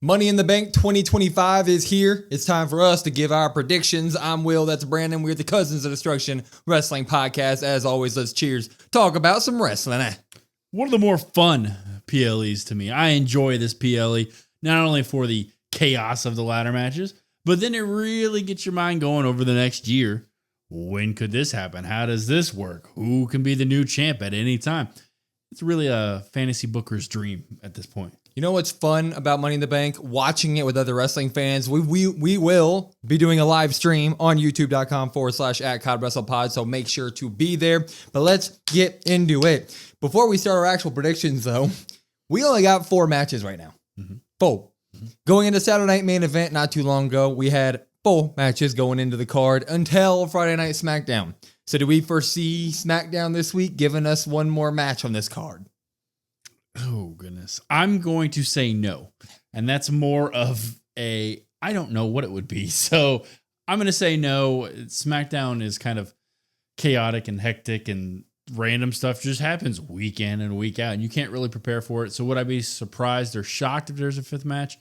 Money in the Bank 2025 is here. It's time for us to give our predictions. I'm Will, that's Brandon. We're the Cousins of Destruction Wrestling Podcast. As always, let's cheers. Talk about some wrestling. One of the more fun PLEs to me. I enjoy this PLE, not only for the chaos of the ladder matches, but then it really gets your mind going over the next year. When could this happen? How does this work? Who can be the new champ at any time? It's really a fantasy booker's dream at this point. You know what's fun about Money in the Bank? Watching it with other wrestling fans. We will be doing a live stream on youtube.com/@CodWrestlePod, so make sure to be there. But let's get into it. Before we start our actual predictions, though, we only got 4 matches right now. Four. Going into Saturday Night Main Event not too long ago, we had 4 matches going into the card until Friday Night SmackDown. So do we foresee SmackDown this week giving us one more match on this card? Oh, goodness. I'm going to say no. And that's more of I don't know what it would be. So I'm going to say no. SmackDown is kind of chaotic and hectic, and random stuff just happens week in and week out, and you can't really prepare for it. So would I be surprised or shocked if there's a 5th match?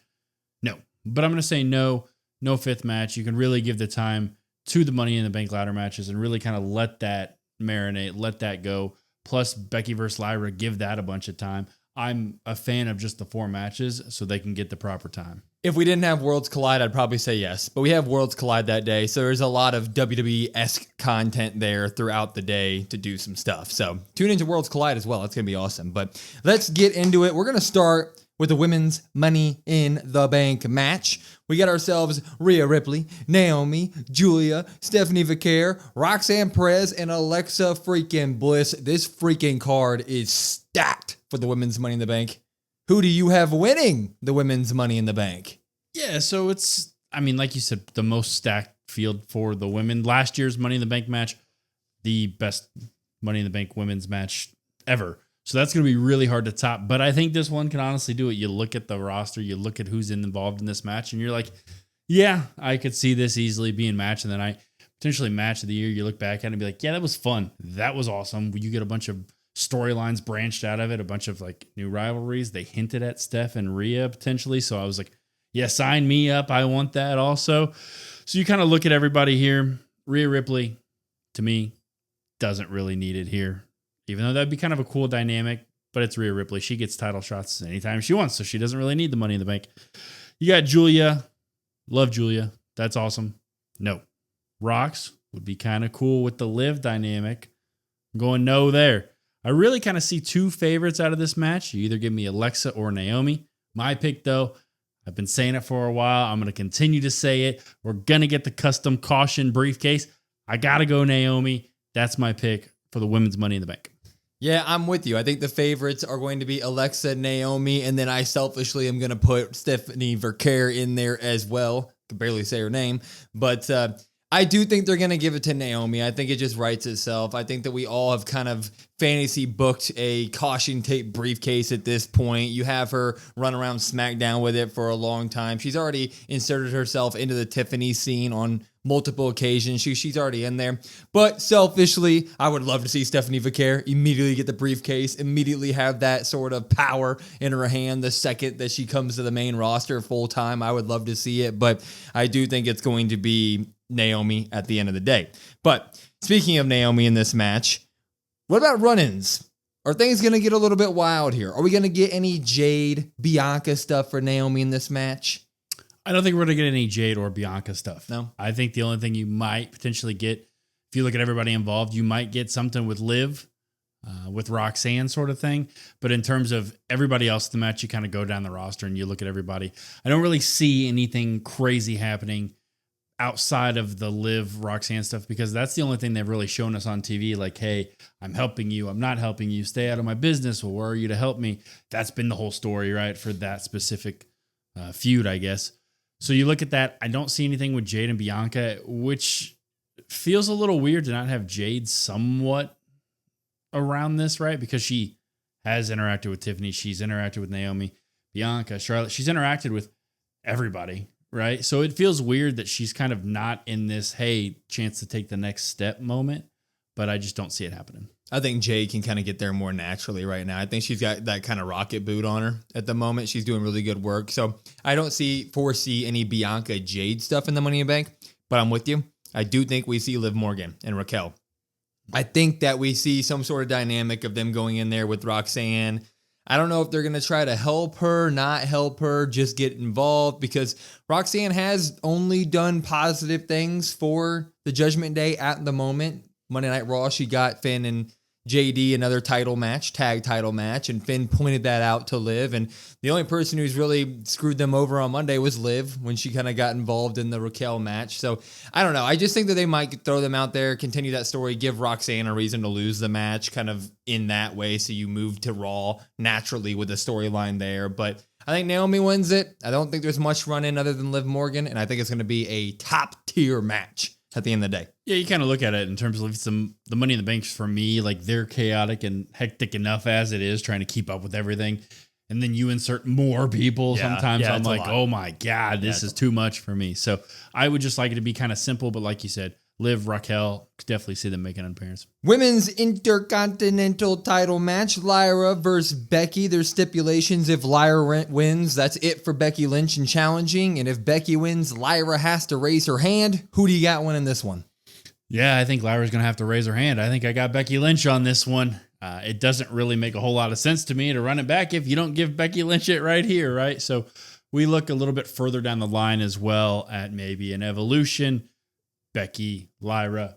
No. But I'm going to say no 5th match. You can really give the time to the Money in the Bank ladder matches and really kind of let that marinate, let that go. Plus Becky versus Lyra, give that a bunch of time. I'm a fan of just the 4 matches so they can get the proper time. If we didn't have Worlds Collide, I'd probably say yes. But we have Worlds Collide that day, so there's a lot of WWE-esque content there throughout the day to do some stuff. So tune into Worlds Collide as well. That's going to be awesome. But let's get into it. We're going to start with the women's Money in the Bank match. We got ourselves Rhea Ripley, Naomi, Julia, Stephanie Vaquer, Roxanne Perez, and Alexa freaking Bliss. This freaking card is stacked for the women's Money in the Bank. Who do you have winning the women's Money in the Bank? Yeah, so it's, like you said, the most stacked field for the women. Last year's Money in the Bank match, the best Money in the Bank women's match ever. So that's going to be really hard to top. But I think this one can honestly do it. You look at the roster, you look at who's involved in this match, and you're like, yeah, I could see this easily being match. And then potentially match of the year, you look back at it and be like, yeah, that was fun. That was awesome. You get a bunch of storylines branched out of it, a bunch of like new rivalries. They hinted at Steph and Rhea potentially. So I was like, yeah, sign me up. I want that also. So you kind of look at everybody here. Rhea Ripley, to me, doesn't really need it here. Even though that'd be kind of a cool dynamic, but it's Rhea Ripley. She gets title shots anytime she wants, so she doesn't really need the Money in the Bank. You got Julia. Love Julia. That's awesome. No. Rox would be kind of cool with the Liv dynamic. I'm going no there. I really kind of see 2 favorites out of this match. You either give me Alexa or Naomi. My pick, though, I've been saying it for a while. I'm going to continue to say it. We're going to get the custom caution briefcase. I got to go Naomi. That's my pick for the women's Money in the Bank. Yeah, I'm with you. I think the favorites are going to be Alexa, Naomi, and then I selfishly am going to put Stephanie Vaquer in there as well. I can barely say her name, but I do think they're going to give it to Naomi. I think it just writes itself. I think that we all have kind of fantasy booked a caution tape briefcase at this point. You have her run around SmackDown with it for a long time. She's already inserted herself into the Tiffany scene on multiple occasions. She's already in there. But selfishly, I would love to see Stephanie Vaquer immediately get the briefcase, immediately have that sort of power in her hand the second that she comes to the main roster full time. I would love to see it, but I do think it's going to be Naomi at the end of the day. But speaking of Naomi in this match, what about run-ins? Are things going to get a little bit wild here? Are we going to get any Jade, Bianca stuff for Naomi in this match? I don't think we're going to get any Jade or Bianca stuff. No. I think the only thing you might potentially get, if you look at everybody involved, you might get something with Liv, with Roxanne sort of thing. But in terms of everybody else in the match, you kind of go down the roster and you look at everybody. I don't really see anything crazy happening outside of the Liv Roxanne stuff, because that's the only thing they've really shown us on TV. Like, hey, I'm helping you. I'm not helping you. Stay out of my business. Well, where are you to help me? That's been the whole story, right? For that specific feud, I guess. So you look at that. I don't see anything with Jade and Bianca, which feels a little weird to not have Jade somewhat around this, right? Because she has interacted with Tiffany. She's interacted with Naomi, Bianca, Charlotte. She's interacted with everybody, right? So it feels weird that she's kind of not in this, hey, chance to take the next step moment, but I just don't see it happening. I think Jade can kind of get there more naturally right now. I think she's got that kind of rocket boot on her at the moment. She's doing really good work. So I don't foresee any Bianca Jade stuff in the Money in the Bank, but I'm with you. I do think we see Liv Morgan and Raquel. I think that we see some sort of dynamic of them going in there with Roxanne. I don't know if they're going to try to help her, not help her, just get involved, because Roxanne has only done positive things for the Judgment Day at the moment. Monday Night Raw, she got Finn and JD another title match, tag title match, and Finn pointed that out to Liv. And the only person who's really screwed them over on Monday was Liv when she kind of got involved in the Raquel match. So I don't know. I just think that they might throw them out there, continue that story, give Roxanne a reason to lose the match kind of in that way. So you move to Raw naturally with the storyline there. But I think Naomi wins it. I don't think there's much run in other than Liv Morgan. And I think it's going to be a top tier match at the end of the day. Yeah, you kind of look at it in terms of the Money in the Banks for me, like they're chaotic and hectic enough as it is, trying to keep up with everything. And then you insert more people. Sometimes I'm like, oh my God, this is too much for me. So I would just like it to be kind of simple, but like you said, Liv, Raquel, could definitely see them making an appearance. Women's Intercontinental title match, Lyra versus Becky. There's stipulations. If Lyra wins, that's it for Becky Lynch and challenging. And if Becky wins, Lyra has to raise her hand. Who do you got winning this one? Yeah, I think Lyra's going to have to raise her hand. I think I got Becky Lynch on this one. It doesn't really make a whole lot of sense to me to run it back if you don't give Becky Lynch it right here, right? So we look a little bit further down the line as well at maybe an Evolution. Becky, Lyra,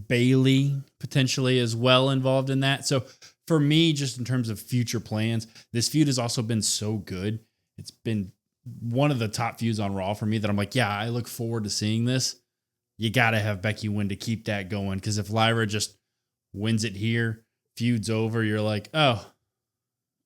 Bailey potentially as well involved in that. So for me, just in terms of future plans, this feud has also been so good. It's been one of the top feuds on Raw for me that I'm like, yeah, I look forward to seeing this. You got to have Becky win to keep that going. Because if Lyra just wins it here, feud's over, you're like, oh,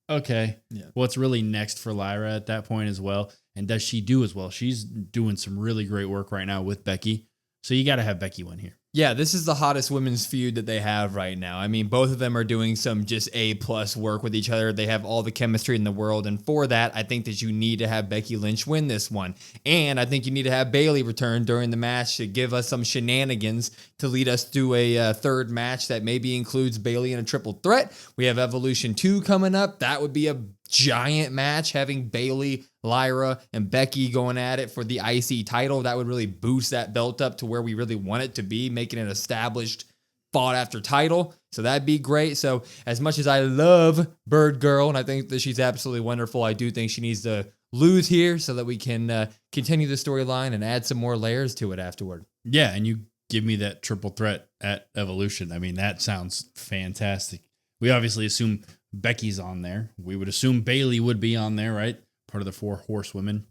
okay. Yeah. What's really next for Lyra at that point as well? And does she do as well? She's doing some really great work right now with Becky. So you got to have Becky win here. Yeah, this is the hottest women's feud that they have right now. I mean, both of them are doing some just A+ work with each other. They have all the chemistry in the world. And for that, I think that you need to have Becky Lynch win this one. And I think you need to have Bailey return during the match to give us some shenanigans to lead us to a third match that maybe includes Bailey in a triple threat. We have Evolution 2 coming up. That would be a giant match, having Bailey, Lyra, and Becky going at it for the IC title. That would really boost that belt up to where we really want it to be, making it an established fought after title. So that'd be great. So as much as I love Bird Girl, and I think that she's absolutely wonderful, I do think she needs to lose here so that we can continue the storyline and add some more layers to it afterward. Yeah, and you give me that triple threat at Evolution. I mean, that sounds fantastic. We obviously assume Becky's on there. We would assume Bailey would be on there, right? Part of the 4 horsewomen.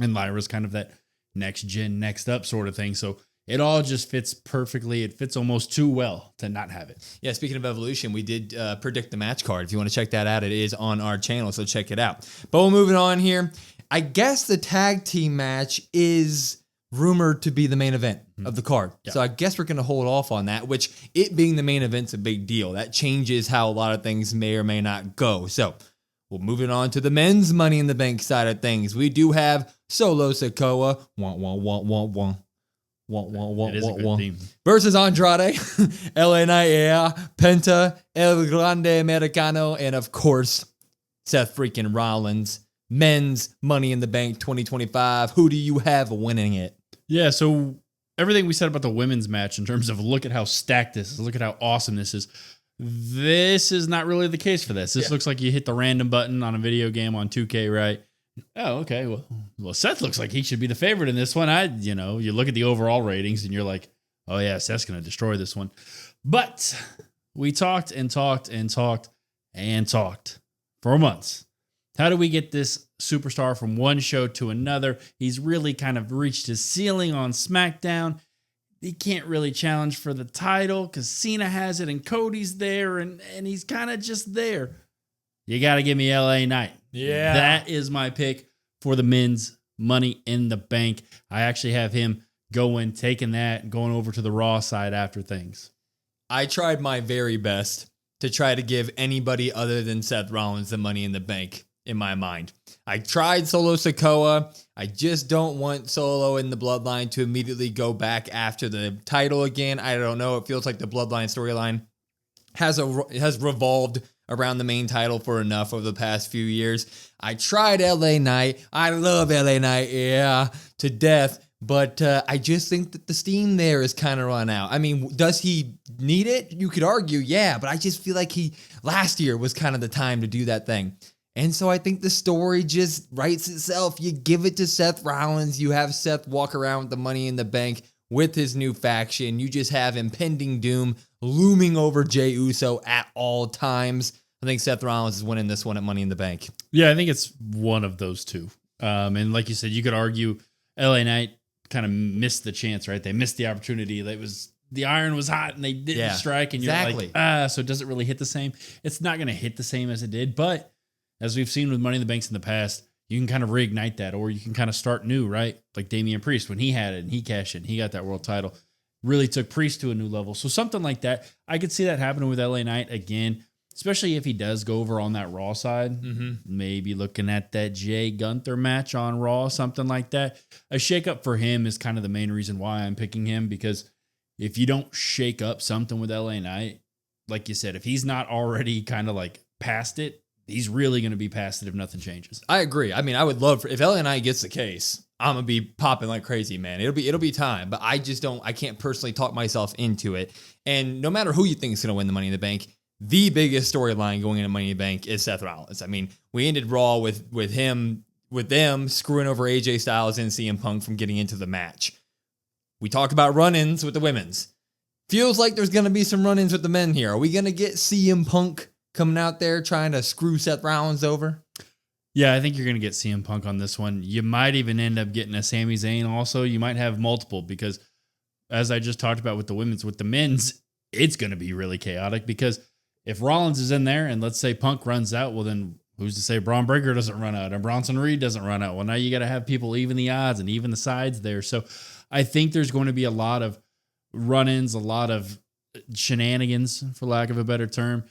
And Lyra's kind of that next gen, next up sort of thing. So it all just fits perfectly. It fits almost too well to not have it. Yeah, speaking of Evolution, we did predict the match card. If you want to check that out, it is on our channel, so check it out. But we're moving on here. I guess the tag team match is rumored to be the main event of the card. Yeah. So I guess we're going to hold off on that, which it being the main event's a big deal. That changes how a lot of things may or may not go. So we're moving on to the men's Money in the Bank side of things. We do have Solo Sikoa, versus Andrade, LA Knight, Penta, El Grande Americano, and of course, Seth freaking Rollins. Men's Money in the Bank 2025. Who do you have winning it? Yeah, so everything we said about the women's match in terms of look at how stacked this is, look at how awesome this is not really the case for this. This looks like you hit the random button on a video game on 2K, right? Oh, okay. Well, Seth looks like he should be the favorite in this one. You look at the overall ratings and you're like, oh yeah, Seth's going to destroy this one. But we talked and talked and talked and talked for months. How do we get this superstar from one show to another? He's really kind of reached his ceiling on SmackDown. He can't really challenge for the title because Cena has it and Cody's there and he's kind of just there. You got to give me LA Knight. Yeah. That is my pick for the men's Money in the Bank. I actually have him taking that and going over to the Raw side after things. I tried my very best to try to give anybody other than Seth Rollins the Money in the Bank. In my mind, I tried Solo Sikoa. I just don't want Solo in the Bloodline to immediately go back after the title again. I don't know. It feels like the Bloodline storyline has revolved around the main title for enough over the past few years. I tried LA Knight. I love LA Knight, yeah, to death. But I just think that the steam there is kind of run out. I mean, does he need it? You could argue, yeah, but I just feel like last year was kind of the time to do that thing. And so I think the story just writes itself. You give it to Seth Rollins. You have Seth walk around with the Money in the Bank with his new faction. You just have impending doom looming over Jey Uso at all times. I think Seth Rollins is winning this one at Money in the Bank. Yeah, I think it's one of those two. And like you said, you could argue LA Knight kind of missed the chance, right? They missed the opportunity. The iron was hot and they didn't strike. And you're like, so does it really hit the same? It's not going to hit the same as it did. But as we've seen with Money in the Banks in the past, you can kind of reignite that, or you can kind of start new, right? Like Damian Priest, when he had it and he cashed in, he got that world title, really took Priest to a new level. So something like that, I could see that happening with LA Knight again, especially if he does go over on that Raw side. Maybe looking at that Jay Gunther match on Raw, something like that. A shakeup for him is kind of the main reason why I'm picking him, because if you don't shake up something with LA Knight, like you said, if he's not already kind of like past it, he's really going to be past it if nothing changes. I agree. I mean, I would love if LA Knight gets the case, I'm going to be popping like crazy, man. It'll be time, but I can't personally talk myself into it. And no matter who you think is going to win the Money in the Bank, the biggest storyline going into Money in the Bank is Seth Rollins. I mean, we ended Raw with them screwing over AJ Styles and CM Punk from getting into the match. We talk about run-ins with the women's. Feels like there's going to be some run-ins with the men here. Are we going to get CM Punk coming out there trying to screw Seth Rollins over? Yeah, I think you're going to get CM Punk on this one. You might even end up getting a Sami Zayn also. You might have multiple, because as I just talked about with the women's, with the men's, it's going to be really chaotic, because if Rollins is in there and let's say Punk runs out, well, then who's to say Braun Breaker doesn't run out and Bronson Reed doesn't run out? Well, now you got to have people even the odds and even the sides there. So I think there's going to be a lot of run-ins, a lot of shenanigans, for lack of a better term.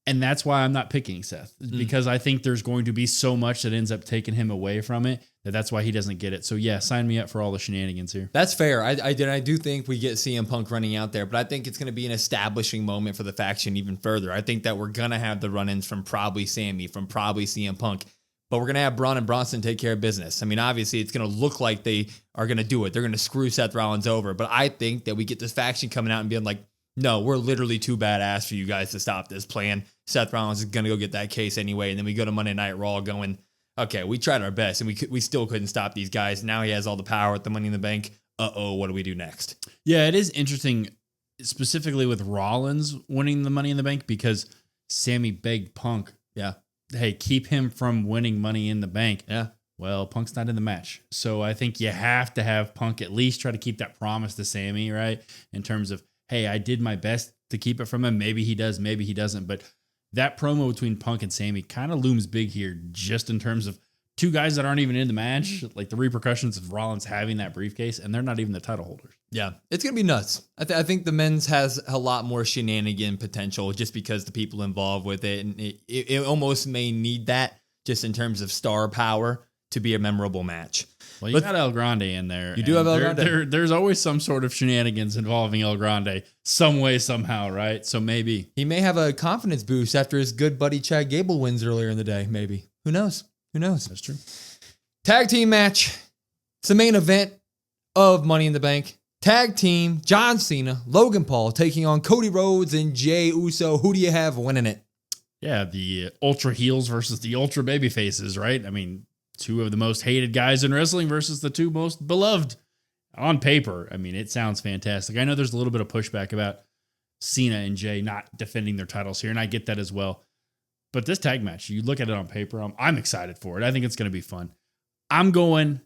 And that's why I'm not picking Seth, because I think there's going to be so much that ends up taking him away from it that's why he doesn't get it. So yeah, sign me up for all the shenanigans here. That's fair. I do think we get CM Punk running out there, but I think it's going to be an establishing moment for the faction even further. I think that we're going to have the run-ins from probably Sammy, from probably CM Punk, but we're going to have Braun and Bronson take care of business. I mean, obviously it's going to look like they are going to do it. They're going to screw Seth Rollins over, but I think that we get this faction coming out and being like, no, we're literally too badass for you guys to stop this plan. Seth Rollins is going to go get that case anyway. And then we go to Monday Night Raw going, okay, we tried our best and we still couldn't stop these guys. Now he has all the power at the Money in the Bank. What do we do next? Yeah, it is interesting, specifically with Rollins winning the Money in the Bank, because Sammy begged Punk, hey, keep him from winning Money in the Bank. Yeah. Well, Punk's not in the match. So I think you have to have Punk at least try to keep that promise to Sammy, right? In terms of, hey, I did my best to keep it from him. Maybe he does, maybe he doesn't. But that promo between Punk and Sammy kind of looms big here, just in terms of two guys that aren't even in the match, like the repercussions of Rollins having that briefcase, and they're not even the title holders. Yeah, it's going to be nuts. I think the men's has a lot more shenanigan potential just because the people involved with it, and it almost may need that just in terms of star power to be a memorable match. Well, you got El Grande in there. You do have El Grande. There's always some sort of shenanigans involving El Grande, some way, somehow, right? So maybe. He may have a confidence boost after his good buddy Chad Gable wins earlier in the day, maybe. Who knows? That's true. Tag team match. It's the main event of Money in the Bank. Tag team, John Cena, Logan Paul taking on Cody Rhodes and Jey Uso. Who do you have winning it? Yeah, the ultra heels versus the ultra baby faces, right? I mean, two of the most hated guys in wrestling versus the two most beloved on paper. I mean, it sounds fantastic. I know there's a little bit of pushback about Cena and Jey not defending their titles here, and I get that as well. But this tag match, you look at it on paper, I'm excited for it. I think it's going to be fun. I'm going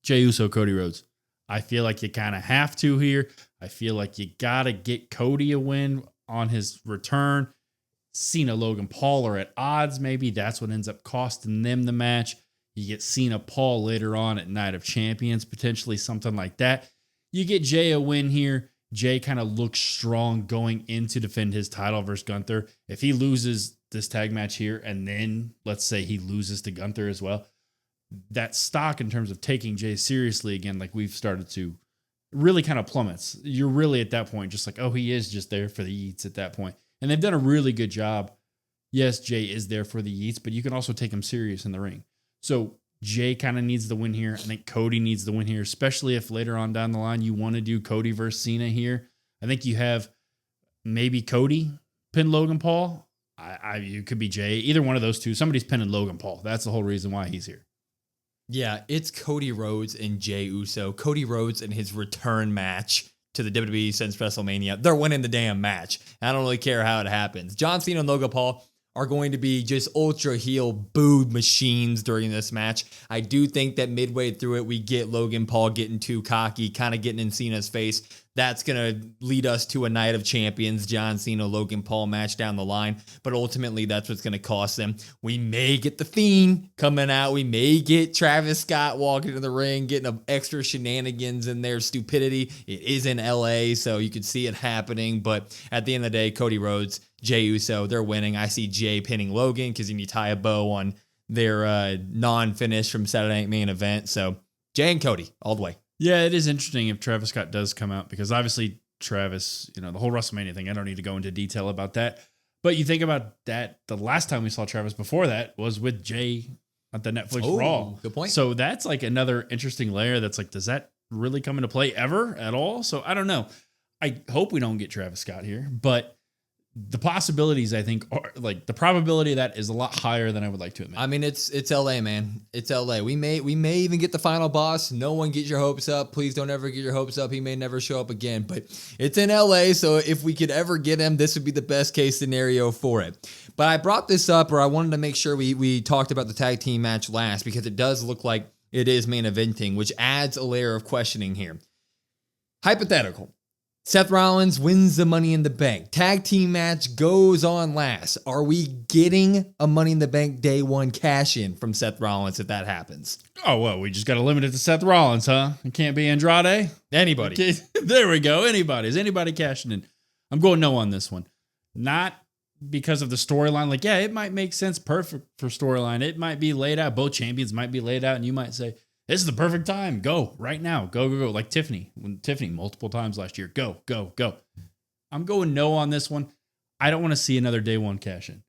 Jey Uso, Cody Rhodes. I feel like you kind of have to here. I feel like you got to get Cody a win on his return. Cena, Logan Paul are at odds. Maybe that's what ends up costing them the match. You get Cena, Paul later on at Night of Champions, potentially something like that. You get Jey a win here. Jey kind of looks strong going in to defend his title versus Gunther. If he loses this tag match here, and then let's say he loses to Gunther as well, that stock in terms of taking Jey seriously again, like we've started to, really kind of plummets. You're really at that point just like, oh, he is just there for the eats at that point. And they've done a really good job. Yes, Jay is there for the eats, but you can also take him serious in the ring. So Jay kind of needs the win here. I think Cody needs the win here, especially if later on down the line you want to do Cody versus Cena here. I think you have maybe Cody pin Logan Paul. You could be Jay. Either one of those two. Somebody's pinning Logan Paul. That's the whole reason why he's here. Yeah, it's Cody Rhodes and Jey Uso. Cody Rhodes in his return match to the WWE since WrestleMania. They're winning the damn match. I don't really care how it happens. John Cena and Logan Paul are going to be just ultra heel booed machines during this match. I do think that midway through it, we get Logan Paul getting too cocky, kind of getting in Cena's face. That's going to lead us to a Night of Champions, John Cena, Logan Paul match down the line. But ultimately, that's what's going to cost them. We may get The Fiend coming out. We may get Travis Scott walking into the ring, getting extra shenanigans in there, stupidity. It is in LA, so you could see it happening. But at the end of the day, Cody Rhodes, Jey Uso, they're winning. I see Jay pinning Logan because you need to tie a bow on their non-finish from Saturday Night Main Event. So Jay and Cody all the way. Yeah, it is interesting if Travis Scott does come out because obviously Travis, the whole WrestleMania thing, I don't need to go into detail about that. But you think about that, the last time we saw Travis before that was with Jay at the Netflix Raw. Good point. So that's like another interesting layer that's like, does that really come into play ever at all? So I don't know. I hope we don't get Travis Scott here, but the possibilities, I think, are like the probability of that is a lot higher than I would like to admit. I mean, it's LA, man. It's LA. We may even get the final boss. No one get your hopes up. Please don't ever get your hopes up. He may never show up again, but it's in LA. So if we could ever get him, this would be the best case scenario for it. But I brought this up, or I wanted to make sure we talked about the tag team match last because it does look like it is main eventing, which adds a layer of questioning here. Hypothetical. Seth Rollins wins the Money in the Bank. Tag team match goes on last. Are we getting a Money in the Bank day one cash in from Seth Rollins if that happens? Oh, well, we just got to limit it to Seth Rollins, huh? It can't be Andrade? Anybody. Okay, there we go. Anybody. Is anybody cashing in? I'm going no on this one. Not because of the storyline. Like, yeah, it might make sense perfect for storyline. It might be laid out. Both champions might be laid out, and you might say, this is the perfect time. Go right now. Go, go, go. Like Tiffany multiple times last year. Go, go, go. I'm going no on this one. I don't want to see another day one cash in.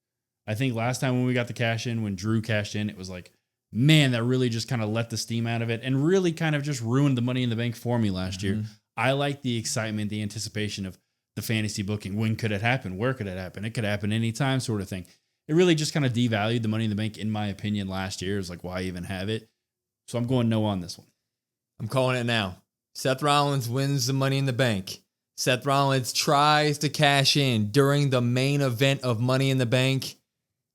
I think last time when we got the cash in, when Drew cashed in, it was like, man, that really just kind of let the steam out of it and really kind of just ruined the Money in the Bank for me last year. I like the excitement, the anticipation of the fantasy booking. When could it happen? Where could it happen? It could happen anytime sort of thing. It really just kind of devalued the Money in the Bank, in my opinion, last year. It was like, why even have it? So I'm going no on this one. I'm calling it now. Seth Rollins wins the Money in the Bank. Seth Rollins tries to cash in during the main event of Money in the Bank,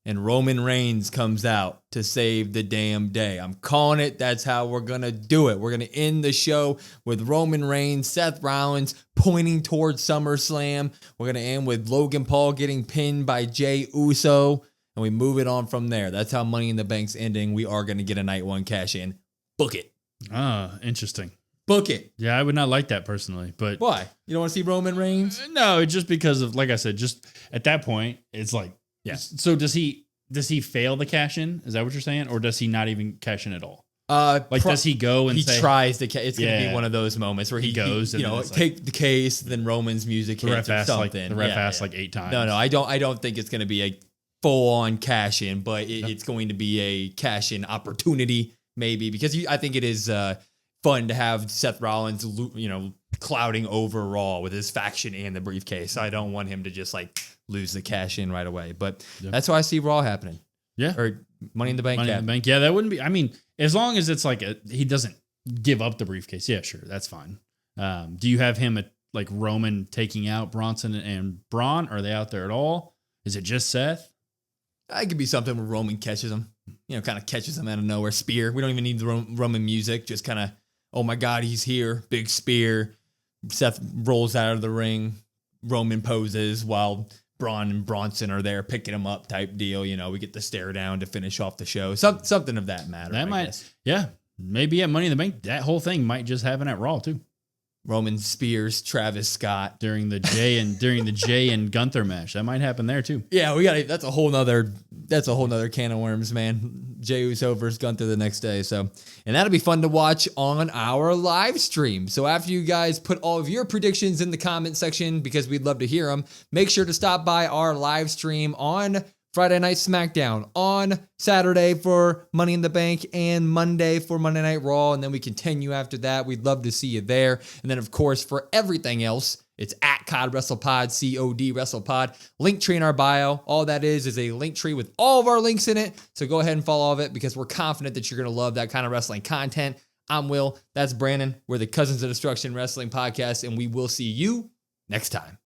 and Roman Reigns comes out to save the damn day. I'm calling it. That's how we're going to do it. We're going to end the show with Roman Reigns, Seth Rollins pointing towards SummerSlam. We're going to end with Logan Paul getting pinned by Jey Uso, and we move it on from there. That's how Money in the Bank's ending. We are going to get a night one cash in. Book it. Ah, interesting. Book it. Yeah, I would not like that personally, but why? You don't want to see Roman Reigns? No, just because of, like I said, just at that point, it's like, yeah. So does he fail the cash in? Is that what you're saying? Or does he not even cash in at all? Does he go and say, tries to? It's going to be one of those moments where he goes, take the case, then Roman's music hits or something. The ref asks like 8 times. No, I don't think it's going to be a full-on cash in, but it's going to be a cash in opportunity. Maybe because I think it is fun to have Seth Rollins, clouding over Raw with his faction and the briefcase. I don't want him to just like lose the cash in right away. But that's why I see Raw happening. Yeah, or Money in the Bank. Money in the Bank. Yeah, that wouldn't be. I mean, as long as it's like he doesn't give up the briefcase. Yeah, sure, that's fine. Do you have him at like Roman taking out Bronson and Braun? Are they out there at all? Is it just Seth? It could be something where Roman catches him. Kind of catches him out of nowhere. Spear. We don't even need the Roman music. Just kind of, oh my God, he's here. Big spear. Seth rolls out of the ring. Roman poses while Braun and Bronson are there picking him up type deal. We get the stare down to finish off the show. Something of that matter. That might, yeah. Maybe at Money in the Bank, that whole thing might just happen at Raw too. Roman Spears, Travis Scott. during the Jay and Gunther match. That might happen there too. Yeah, that's a whole nother can of worms, man. Jey Uso versus Gunther the next day. So, and that'll be fun to watch on our live stream. So after you guys put all of your predictions in the comment section, because we'd love to hear them, make sure to stop by our live stream on Friday Night SmackDown, on Saturday for Money in the Bank, and Monday for Monday Night Raw, and then we continue after that. We'd love to see you there. And then, of course, for everything else, it's at COD WrestlePod, COD WrestlePod. Link tree in our bio. All that is a link tree with all of our links in it. So go ahead and follow all of it, because we're confident that you're going to love that kind of wrestling content. I'm Will. That's Brandon. We're the Cousins of Destruction Wrestling Podcast, and we will see you next time.